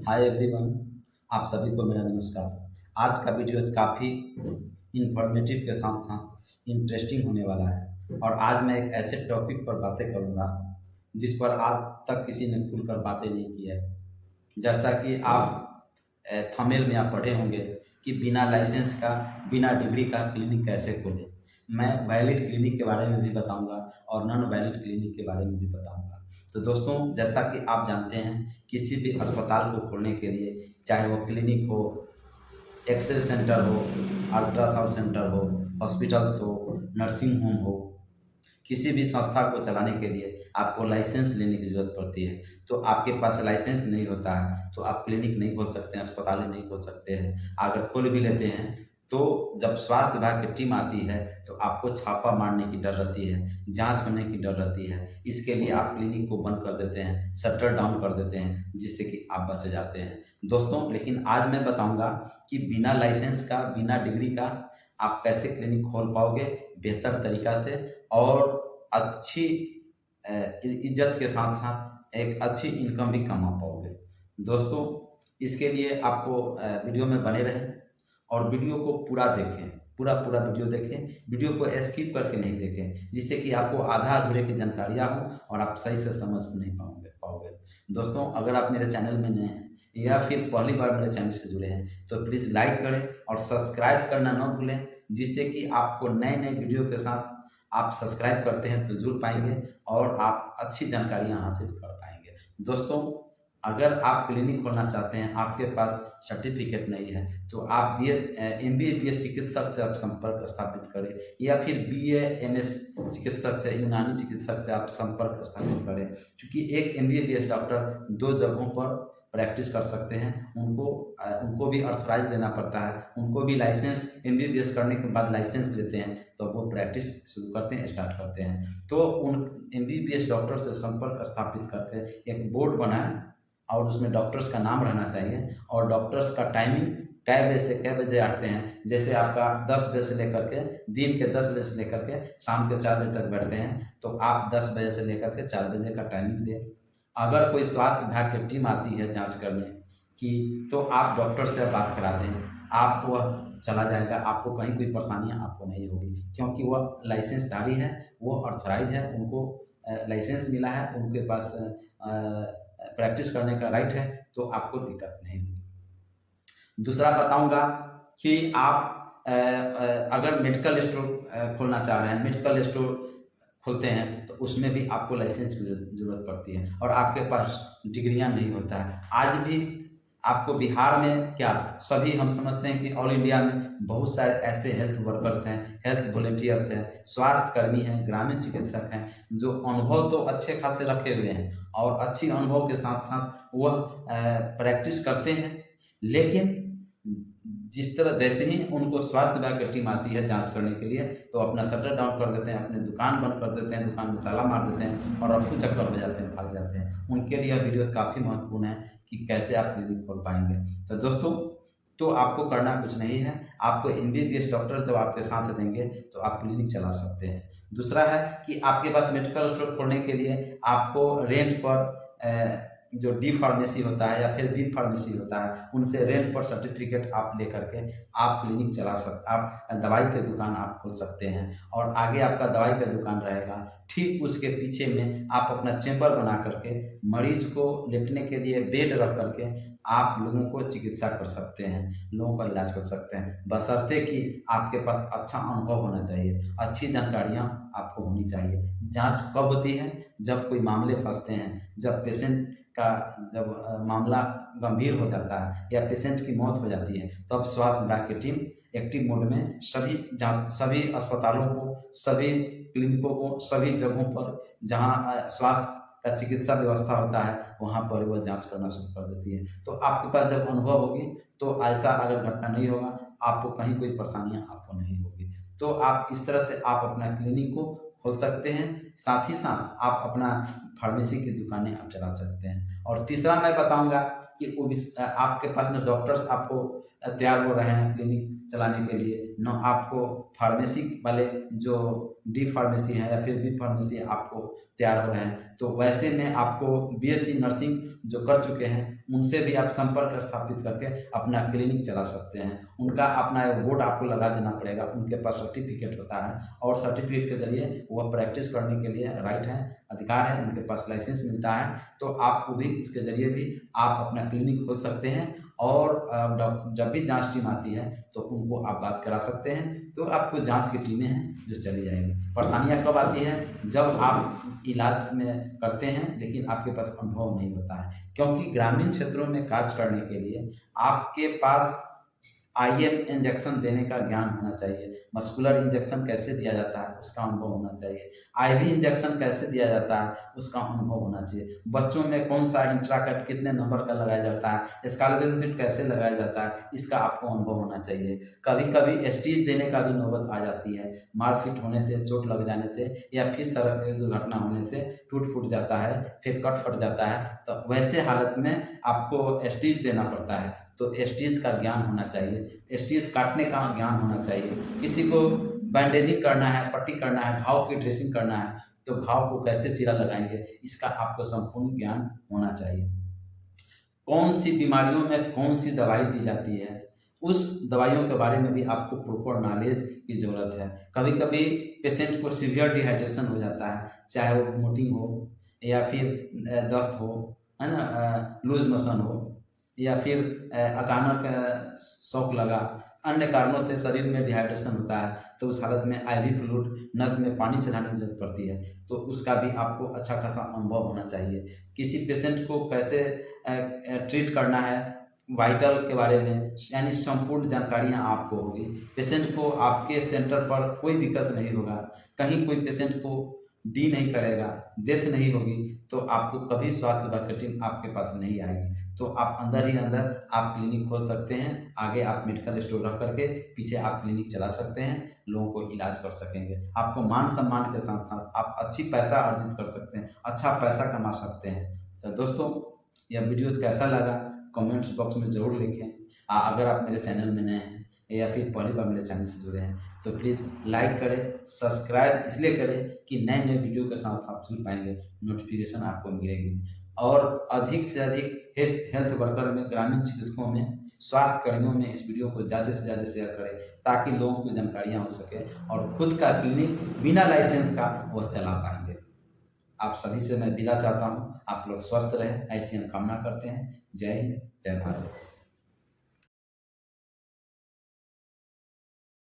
Hi everyone, आप सभी को मेरा नमस्कार। आज का वीडियो काफ़ी इंफॉर्मेटिव के साथ साथ इंटरेस्टिंग होने वाला है और आज मैं एक ऐसे टॉपिक पर बातें करूंगा जिस पर आज तक किसी ने खुलकर बातें नहीं की है। जैसा कि आप थंबनेल में आप पढ़े होंगे कि बिना लाइसेंस का, बिना डिग्री का क्लिनिक कैसे खोलें। मैं वैलिड क्लिनिक के बारे में भी बताऊंगा और नॉन वैलिड क्लिनिक के बारे में भी बताऊंगा। तो दोस्तों, जैसा कि आप जानते हैं, किसी भी अस्पताल को खोलने के लिए, चाहे वो क्लिनिक हो, एक्सरे सेंटर हो, अल्ट्रासाउंड सेंटर हो, हॉस्पिटल्स हो, नर्सिंग होम हो, किसी भी संस्था को चलाने के लिए आपको लाइसेंस लेने की ज़रूरत पड़ती है। तो आपके पास लाइसेंस नहीं होता है तो आप क्लिनिक नहीं खोल सकते हैं, अस्पताल नहीं खोल सकते हैं। अगर खोल भी लेते हैं तो जब स्वास्थ्य विभाग की टीम आती है तो आपको छापा मारने की डर रहती है, जांच होने की डर रहती है। इसके लिए आप क्लिनिक को बंद कर देते हैं, शटर डाउन कर देते हैं, जिससे कि आप बच जाते हैं दोस्तों। लेकिन आज मैं बताऊंगा कि बिना लाइसेंस का, बिना डिग्री का आप कैसे क्लिनिक खोल पाओगे बेहतर तरीका से और अच्छी इज्जत के साथ साथ एक अच्छी इनकम भी कमा पाओगे दोस्तों। इसके लिए आपको वीडियो में बने रहें और वीडियो को पूरा देखें, पूरा पूरा वीडियो देखें, वीडियो को स्किप करके नहीं देखें, जिससे कि आपको आधा अधूरे की जानकारियाँ हो और आप सही से समझ नहीं पाओगे दोस्तों। अगर आप मेरे चैनल में नए हैं या फिर पहली बार मेरे चैनल से जुड़े हैं तो प्लीज़ लाइक करें और सब्सक्राइब करना न भूलें, जिससे कि आपको नए नए वीडियो के साथ आप सब्सक्राइब करते हैं तो जुड़ पाएंगे और आप अच्छी जानकारियाँ हासिल कर पाएंगे दोस्तों। अगर आप क्लिनिक खोलना चाहते हैं, आपके पास सर्टिफिकेट नहीं है, तो आप MBBS चिकित्सक से आप संपर्क स्थापित करें या फिर BA MS चिकित्सक से, यूनानी चिकित्सक से आप संपर्क स्थापित करें। क्योंकि एक MBBS डॉक्टर 2 जगहों पर प्रैक्टिस कर सकते हैं। उनको भी ऑथराइज लेना पड़ता है, उनको भी लाइसेंस, MBBS करने के बाद लाइसेंस लेते हैं तो वो प्रैक्टिस शुरू करते हैं, स्टार्ट करते हैं। तो उन MBBS डॉक्टर से संपर्क स्थापित करके एक बोर्ड बनाएं और उसमें डॉक्टर्स का नाम रहना चाहिए और डॉक्टर्स का टाइमिंग कै बजे से कै बजे आते हैं। जैसे आपका 10 बजे से लेकर के, दिन के 10 बजे से लेकर के शाम के 4 बजे तक बैठते हैं, तो आप 10 बजे से लेकर के 4 बजे का टाइमिंग दें। अगर कोई स्वास्थ्य विभाग की टीम आती है जांच करने की तो आप डॉक्टर से बात करा दें, आप वह चला जाएगा, आपको कहीं कोई परेशानियां आपको नहीं होगी, क्योंकि वह लाइसेंसधारी है, वो ऑथराइज है, उनको लाइसेंस मिला है, उनके पास प्रैक्टिस करने का राइट है, तो आपको दिक्कत नहीं होगी। दूसरा बताऊंगा कि आप अगर मेडिकल स्टोर खोलना चाह रहे हैं, मेडिकल स्टोर खोलते हैं तो उसमें भी आपको लाइसेंस की जरूरत पड़ती है और आपके पास डिग्रियां नहीं होता है। आज भी आपको बिहार में क्या, सभी हम समझते हैं कि ऑल इंडिया में बहुत सारे ऐसे हेल्थ वर्कर्स हैं, हेल्थ वॉलेंटियर्स हैं, स्वास्थ्य कर्मी हैं, ग्रामीण चिकित्सक हैं, जो अनुभव तो अच्छे खासे रखे हुए हैं और अच्छी अनुभव के साथ साथ वह प्रैक्टिस करते हैं। लेकिन जिस तरह जैसे ही उनको स्वास्थ्य विभाग की टीम आती है जांच करने के लिए तो अपना शटर डाउन कर देते हैं, अपनी दुकान बंद कर देते हैं, दुकान में ताला मार देते हैं और रफू चक्कर में जाते हैं, भाग जाते हैं। उनके लिए वीडियोस काफ़ी महत्वपूर्ण है कि कैसे आप क्लिनिक खोल पाएंगे। तो दोस्तों, तो आपको करना कुछ नहीं है, आपको MBBS डॉक्टर जब आपके साथ देंगे तो आप क्लिनिक चला सकते हैं। दूसरा है कि आपके पास मेडिकल स्टोर खोलने के लिए आपको रेंट पर जो D फार्मेसी होता है या फिर B फार्मेसी होता है, उनसे रेंट पर सर्टिफिकेट आप लेकर के आप क्लिनिक चला सकते, आप दवाई की दुकान आप खोल सकते हैं और आगे आपका दवाई का दुकान रहेगा। ठीक उसके पीछे में आप अपना चैम्बर बना करके मरीज को लेटने के लिए बेड रख करके आप लोगों को चिकित्सा कर सकते हैं, लोगों का इलाज कर सकते हैं, बशर्ते कि आपके पास अच्छा अनुभव होना चाहिए, अच्छी जानकारियाँ आपको होनी चाहिए। जांच कब होती है? जब कोई मामले फंसते हैं, जब पेशेंट का जब मामला गंभीर हो जाता है या पेशेंट की मौत हो जाती है, तब स्वास्थ्य विभाग की टीम एक्टिव मोड में सभी अस्पतालों को, सभी क्लिनिकों को, सभी जगहों पर जहां स्वास्थ्य का चिकित्सा व्यवस्था होता है वहां पर वह जांच करना शुरू कर देती है। तो आपके पास जब अनुभव होगी तो ऐसा अगर घटना नहीं होगा, आपको कहीं कोई परेशानियां आपको नहीं होगी। तो आप इस तरह से आप अपना क्लिनिक को खोल सकते हैं, साथ ही साथ आप अपना फार्मेसी की दुकानें आप चला सकते हैं। और तीसरा मैं बताऊंगा कि वो भी आपके पास में डॉक्टर्स आपको तैयार हो रहे हैं क्लिनिक चलाने के लिए, न आपको फार्मेसी वाले जो डी फार्मेसी है या फिर बी फार्मेसी आपको तैयार हो रहे हैं, तो वैसे में आपको बीएससी नर्सिंग जो कर चुके हैं उनसे भी आप संपर्क स्थापित करके अपना क्लिनिक चला सकते हैं। उनका अपना एक बोर्ड आपको लगा देना पड़ेगा, उनके पास सर्टिफिकेट होता है और सर्टिफिकेट के जरिए वह प्रैक्टिस करने के लिए राइट है, अधिकार है, उनके पास लाइसेंस मिलता है। तो आपको भी उसके जरिए भी आप अपना क्लिनिक खोल सकते हैं और जब भी जांच टीम आती है तो उनको आप बात करा सकते हैं। तो आपको जांच की टीमें हैं जो चली जाएंगी। परेशानियां कब आती है? जब आप इलाज में करते हैं लेकिन आपके पास अनुभव नहीं होता है, क्योंकि ग्रामीण क्षेत्रों में कार्य करने के लिए आपके पास आईएम इंजेक्शन देने का ज्ञान होना चाहिए, मस्कुलर इंजेक्शन कैसे दिया जाता है उसका अनुभव होना चाहिए, आईवी इंजेक्शन कैसे दिया जाता है उसका अनुभव होना चाहिए, बच्चों में कौन सा इंट्राकट कितने नंबर का लगाया जाता है, स्कालपेल सीट कैसे लगाया जाता है, इसका आपको अनुभव होना चाहिए। कभी कभी स्टीच देने का भी नौबत आ जाती है, मारपीट होने से, चोट लग जाने से या फिर सड़क दुर्घटना होने से टूट फूट जाता है, फिर कट फट जाता है, तो वैसे हालत में आपको स्टीच देना पड़ता है। तो स्टीच का ज्ञान होना चाहिए, स्टीच काटने का ज्ञान होना चाहिए। किसी को बैंडेजिंग करना है, पट्टी करना है, घाव की ड्रेसिंग करना है, तो घाव को कैसे चीरा लगाएंगे इसका आपको संपूर्ण ज्ञान होना चाहिए। कौन सी बीमारियों में कौन सी दवाई दी जाती है उस दवाइयों के बारे में भी आपको प्रॉपर नॉलेज की ज़रूरत है। कभी कभी पेशेंट को सीवियर डिहाइड्रेशन हो जाता है, चाहे वो वोमिटिंग हो या फिर दस्त हो, है ना, लूज मोशन हो या फिर अचानक शॉक लगा, अन्य कारणों से शरीर में डिहाइड्रेशन होता है, तो उस हालत में आईवी फ्लूइड नस में पानी चढ़ाने की जरूरत पड़ती है। तो उसका भी आपको अच्छा खासा अनुभव होना चाहिए। किसी पेशेंट को कैसे ट्रीट करना है, वाइटल के बारे में यानी संपूर्ण जानकारियां आपको होगी। पेशेंट को आपके सेंटर पर कोई दिक्कत नहीं होगा, कहीं कोई पेशेंट को डी नहीं करेगा, डेथ नहीं होगी, तो आपको कभी स्वास्थ्य विभाग की टीम आपके पास नहीं आएगी। तो आप अंदर ही अंदर आप क्लिनिक खोल सकते हैं, आगे आप मेडिकल स्टोर रख करके पीछे आप क्लिनिक चला सकते हैं, लोगों को इलाज कर सकेंगे। आपको मान सम्मान के साथ साथ आप अच्छी पैसा अर्जित कर सकते हैं, अच्छा पैसा कमा सकते हैं। तो दोस्तों, यह वीडियोज़ कैसा लगा कमेंट्स बॉक्स में ज़रूर लिखें। अगर आप मेरे चैनल में नए हैं या फिर पहली बार मेरे चैनल से जुड़े हैं तो प्लीज़ लाइक करें, सब्सक्राइब इसलिए करें कि नए नए वीडियो के साथ आप जुड़ पाएंगे, नोटिफिकेशन आपको मिलेगी। और अधिक से अधिक हेल्थ वर्कर में, ग्रामीण चिकित्सकों में, स्वास्थ्य कर्मियों में इस वीडियो को ज़्यादा से ज़्यादा शेयर करें ताकि लोगों को जानकारियाँ हो सके और खुद का क्लिनिक बिना लाइसेंस का वह चला पाएंगे। आप सभी से मैं विदा चाहता हूँ, आप लोग स्वस्थ रहें, ऐसी हम कामना करते हैं। जय हिंद, जय भारत।